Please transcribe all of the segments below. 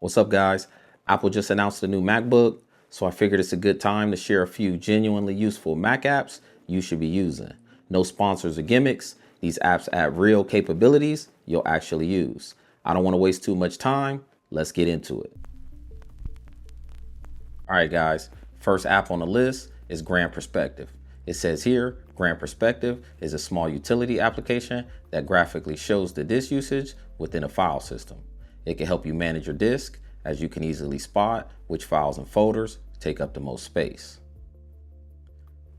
What's up, guys? Apple just announced a new MacBook, so I figured it's a good time to share a few genuinely useful Mac apps you should be using. No sponsors or gimmicks. These apps add real capabilities you'll actually use. I don't want to waste too much time. Let's get into it. All right, guys. First app on the list is Grand Perspective. It says here, Grand Perspective is a small utility application that graphically shows the disk usage within a file system. It can help you manage your disk, as you can easily spot which files and folders take up the most space.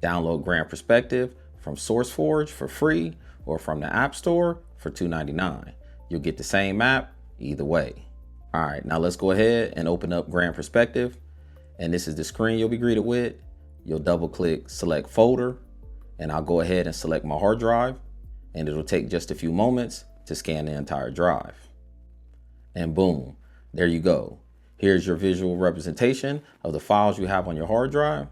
Download Grand Perspective from SourceForge for free or from the App Store for $2.99. You'll get the same app either way. All right, now let's go ahead and open up Grand Perspective. And this is the screen you'll be greeted with. You'll double click select folder, and I'll go ahead and select my hard drive, and it'll take just a few moments to scan the entire drive. And boom, there you go. Here's your visual representation of the files you have on your hard drive.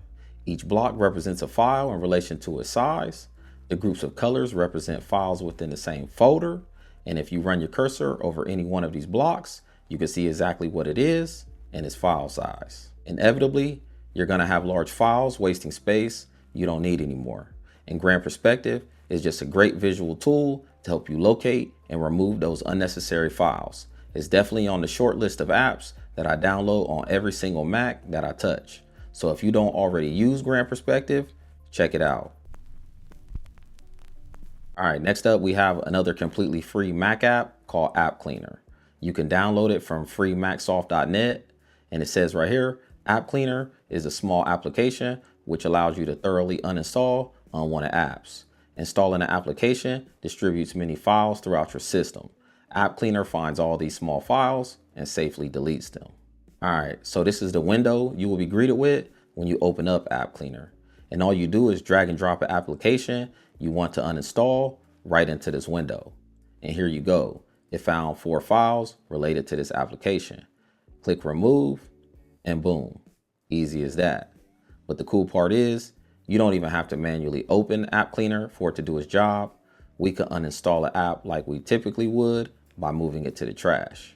Each block represents a file in relation to its size. The groups of colors represent files within the same folder. And if you run your cursor over any one of these blocks, you can see exactly what it is and its file size. Inevitably, you're going to have large files wasting space you don't need anymore. And Grand Perspective is just a great visual tool to help you locate and remove those unnecessary files. It's definitely on the short list of apps that I download on every single Mac that I touch. So if you don't already use Grand Perspective, check it out. All right, next up we have another completely free Mac app called App Cleaner. You can download it from freemacsoft.net, and it says right here, App Cleaner is a small application which allows you to thoroughly uninstall unwanted apps. Installing an application distributes many files throughout your system. App Cleaner finds all these small files and safely deletes them. All right, so this is the window you will be greeted with when you open up App Cleaner. And all you do is drag and drop an application you want to uninstall right into this window. And here you go. It found 4 files related to this application. Click remove and boom, easy as that. But the cool part is you don't even have to manually open App Cleaner for it to do its job. We could uninstall an app like we typically would by moving it to the trash.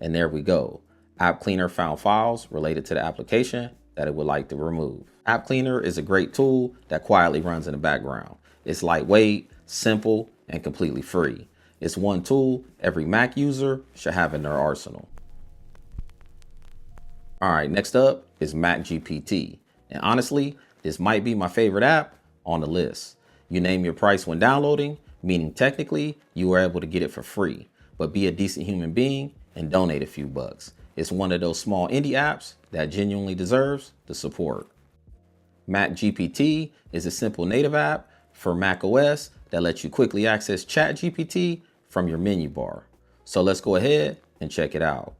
And there we go. App Cleaner found files related to the application that it would like to remove. App Cleaner is a great tool that quietly runs in the background. It's lightweight, simple, and completely free. It's one tool every Mac user should have in their arsenal. All right, next up is Mac GPT. And honestly, this might be my favorite app on the list. You name your price when downloading, meaning technically you were able to get it for free, but be a decent human being and donate a few bucks. It's one of those small indie apps that genuinely deserves the support. Mac GPT is a simple native app for Mac OS that lets you quickly access Chat GPT from your menu bar. So let's go ahead and check it out.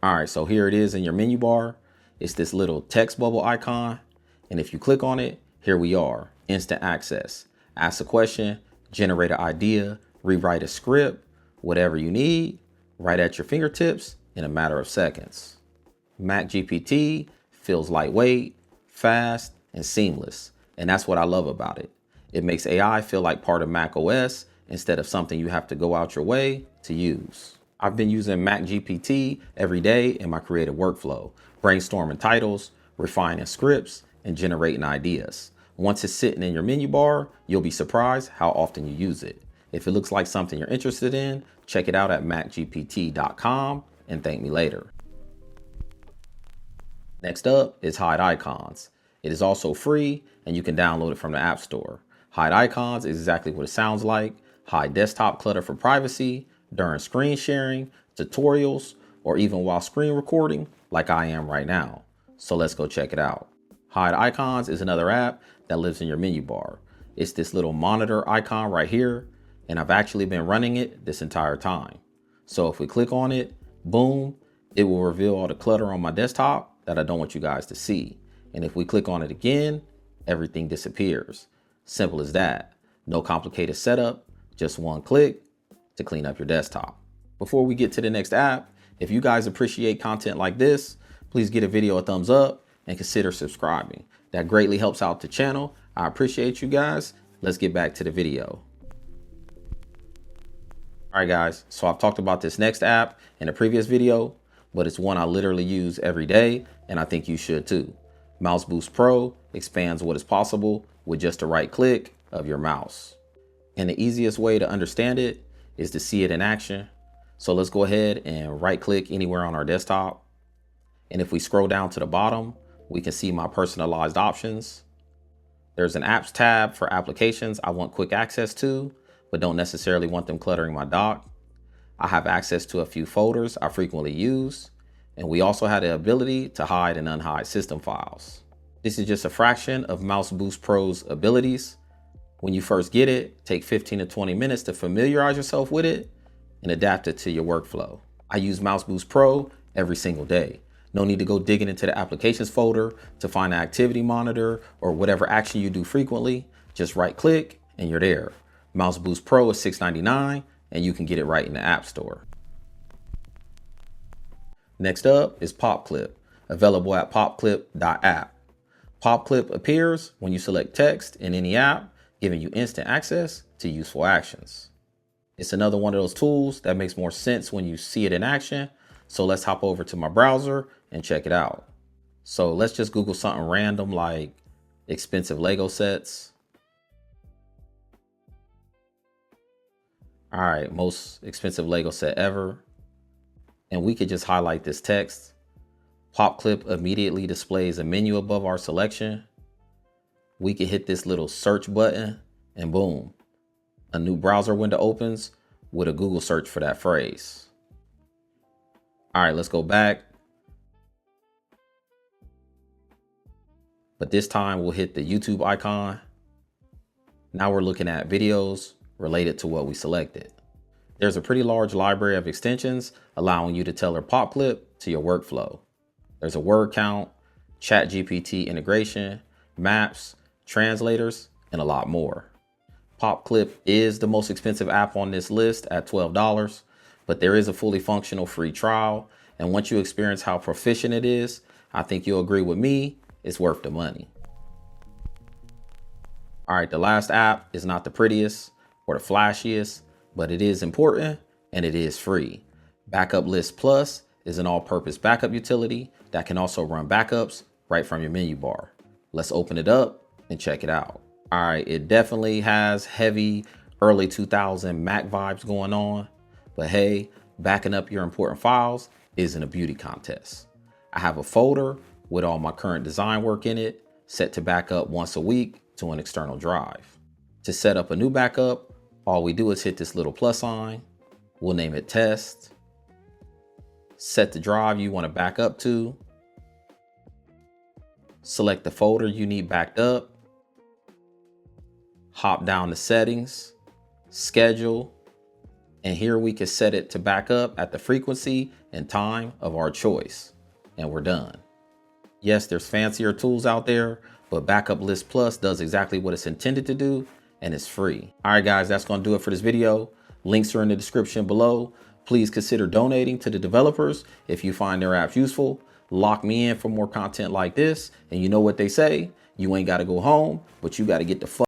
All right, so here it is in your menu bar. It's this little text bubble icon. And if you click on it, here we are, instant access. Ask a question, generate an idea, rewrite a script, whatever you need, right at your fingertips in a matter of seconds. Mac GPT feels lightweight, fast, and seamless. And that's what I love about it. It makes AI feel like part of Mac OS instead of something you have to go out your way to use. I've been using Mac GPT every day in my creative workflow, brainstorming titles, refining scripts, and generating ideas. Once it's sitting in your menu bar, you'll be surprised how often you use it. If it looks like something you're interested in, check it out at macgpt.com and thank me later. Next up is Hide Icons. It is also free and you can download it from the App Store. Hide Icons is exactly what it sounds like. Hide desktop clutter for privacy, during screen sharing, tutorials, or even while screen recording like I am right now. So let's go check it out. Hide Icons is another app that lives in your menu bar. It's this little monitor icon right here, and I've actually been running it this entire time. So if we click on it, boom, it will reveal all the clutter on my desktop that I don't want you guys to see. And if we click on it again, everything disappears. Simple as that. No complicated setup, just one click to clean up your desktop. Before we get to the next app, if you guys appreciate content like this, please give a video a thumbs up and consider subscribing. That greatly helps out the channel. I appreciate you guys. Let's get back to the video. All right, guys, so I've talked about this next app in a previous video, but it's one I literally use every day, and I think you should too. Mouse Boost Pro expands what is possible with just a right click of your mouse. And the easiest way to understand it is to see it in action. So let's go ahead and right click anywhere on our desktop. And if we scroll down to the bottom, we can see my personalized options. There's an apps tab for applications I want quick access to, but don't necessarily want them cluttering my dock. I have access to a few folders I frequently use, and we also have the ability to hide and unhide system files. This is just a fraction of Mouse Boost Pro's abilities. When you first get it, take 15 to 20 minutes to familiarize yourself with it and adapt it to your workflow. I use Mouse Boost Pro every single day. No need to go digging into the applications folder to find the activity monitor or whatever action you do frequently. Just right click and you're there. Mouse Boost Pro is $6.99 and you can get it right in the App Store. Next up is PopClip, available at popclip.app. PopClip appears when you select text in any app, giving you instant access to useful actions. It's another one of those tools that makes more sense when you see it in action. So let's hop over to my browser and check it out. So let's just Google something random like expensive Lego sets. All right, most expensive Lego set ever. And we could just highlight this text. PopClip immediately displays a menu above our selection. We can hit this little search button and boom, a new browser window opens with a Google search for that phrase. All right, let's go back. But this time we'll hit the YouTube icon. Now we're looking at videos related to what we selected. There's a pretty large library of extensions allowing you to tailor PopClip to your workflow. There's a word count, ChatGPT integration, maps, translators, and a lot more. PopClip is the most expensive app on this list at $12, but there is a fully functional free trial. And once you experience how proficient it is, I think you'll agree with me, it's worth the money. All right, the last app is not the prettiest or the flashiest, but it is important and it is free. Backup List Plus is an all-purpose backup utility that can also run backups right from your menu bar. Let's open it up and check it out. All right, it definitely has heavy early 2000 Mac vibes going on, but hey, backing up your important files isn't a beauty contest. I have a folder with all my current design work in it, set to back up once a week to an external drive. To set up a new backup, all we do is hit this little plus sign. We'll name it test. Set the drive you want to back up to. Select the folder you need backed up. Hop down to settings, schedule, and here we can set it to back up at the frequency and time of our choice, and we're done. Yes, there's fancier tools out there, but Backup List Plus does exactly what it's intended to do, and it's free. All right, guys, that's gonna do it for this video. Links are in the description below. Please consider donating to the developers if you find their apps useful. Lock me in for more content like this, and you know what they say, you ain't gotta go home, but you gotta get the fuck